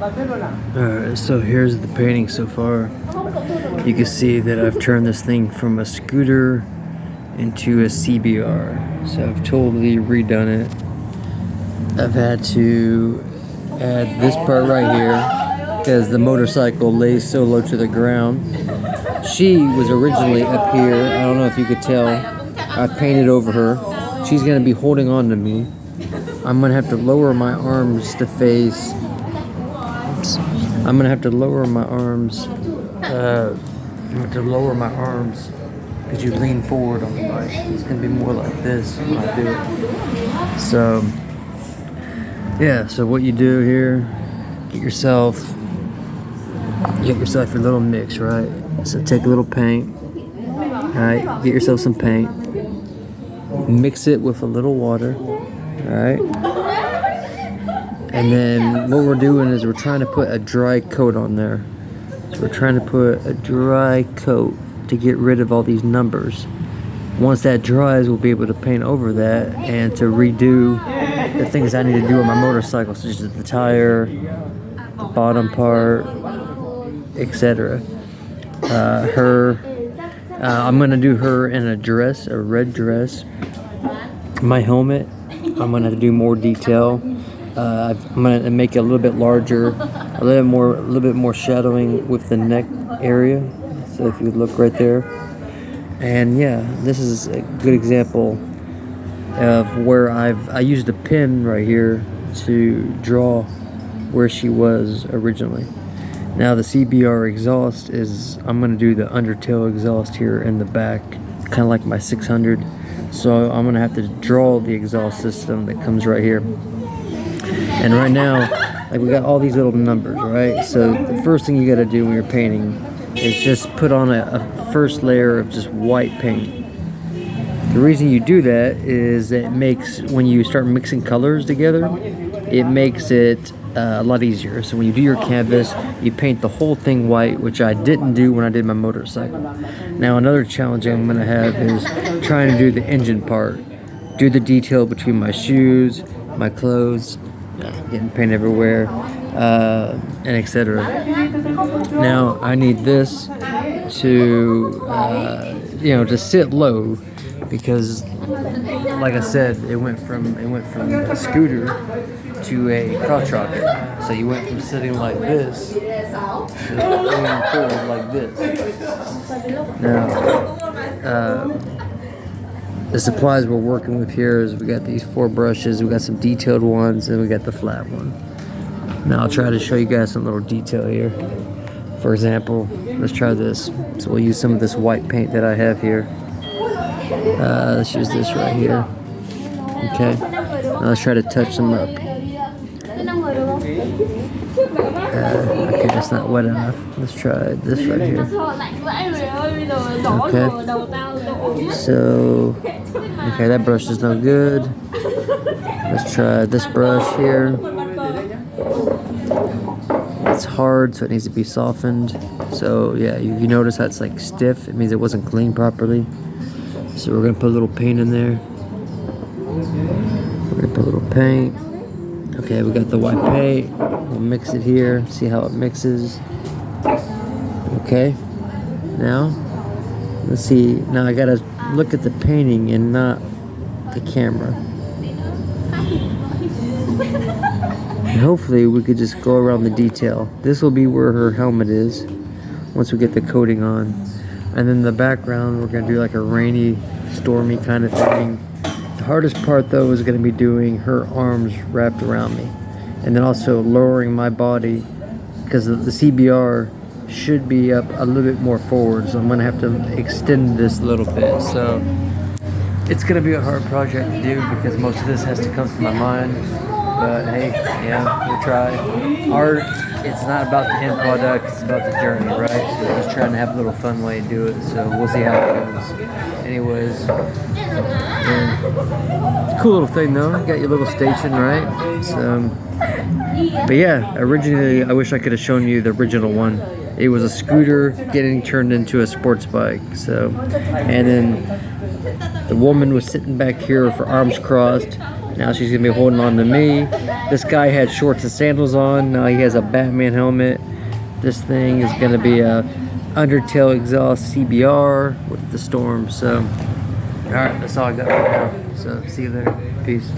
Alright, so here's the painting so far. You can see that I've turned this thing from a scooter into a CBR. So I've totally redone it. I've had to add this part right here because the motorcycle lays so low to the ground. She was originally up here. I don't know if you could tell. I painted over her. She's going to be holding on to me. I'm going to have to lower my arms to face. Oops. I'm going to have to lower my arms. Because you lean forward on the bike. It's going to be more like this when I do it. So, yeah. So what you do here, get yourself your little mix, right? So take a little paint. Alright, get yourself some paint. Mix it with a little water. Alright. And then what we're doing is we're trying to put a dry coat on there. So we're trying to put a dry coat to get rid of all these numbers. Once that dries, we'll be able to paint over that and to redo the things I need to do on my motorcycle, such as the tire, the bottom part, etc. I'm gonna do her in a dress, a red dress. My helmet, I'm gonna have to do more detail. I'm gonna make it a little bit larger, a little bit more shadowing with the neck area. So if you look right there, and yeah, this is a good example of where I used a pen right here to draw where she was originally. Now the CBR exhaust is, I'm going to do the undertail exhaust here in the back, kind of like my 600. So I'm going to have to draw the exhaust system that comes right here. And right now, like, we got all these little numbers, right? So the first thing you got to do when you're painting is just put on a first layer of just white paint. The reason you do that is it makes, when you start mixing colors together, it makes it a lot easier. So when you do your canvas, you paint the whole thing white, which I didn't do when I did my motorcycle. Now another challenge I'm going to have is trying to do the engine part, do the detail between my shoes, my clothes, getting paint everywhere, and etc. Now I need this to to sit low, because like I said, it went from a scooter to a crotch rocket. So you went from sitting like this to leaning forward like this. Now, the supplies we're working with here is we got these 4 brushes, we got some detailed ones, and we got the flat one. Now I'll try to show you guys some little detail here. For example, let's try this. So we'll use some of this white paint that I have here. Let's use this right here. Okay, now let's try to touch them up. Okay, that's not wet enough. Let's try this right here. Okay. So, okay, that brush is no good. Let's try this brush here. It's hard, so it needs to be softened. So yeah, you notice how it's like stiff. It means it wasn't cleaned properly. So we're gonna put a little paint in there. We're gonna put a little paint. Okay, we got the white paint. We'll mix it here, see how it mixes. Okay, now, let's see. Now I gotta look at the painting and not the camera. And hopefully we could just go around the detail. This will be where her helmet is, once we get the coating on. And then the background, we're gonna do like a rainy, stormy kind of thing. The hardest part though is going to be doing her arms wrapped around me, and then also lowering my body, because the CBR should be up a little bit more forward, so I'm going to have to extend this a little bit. So it's going to be a hard project to do because most of this has to come from my mind, but hey, yeah, we'll try. Art, it's not about the end product, it's about the journey, right? So we're just trying to have a little fun way to do it, so we'll see how it goes. Anyways, yeah. Cool little thing though. You got your little station, right? So, but yeah, originally I wish I could have shown you the original one. It was a scooter getting turned into a sports bike. So, and then the woman was sitting back here with her arms crossed, Now she's gonna be holding on to me. This guy had shorts and sandals on. Now he has a Batman helmet. This thing is gonna be a Undertale exhaust CBR with the Storm. So, all right, that's all I got for now. So see you later. Peace.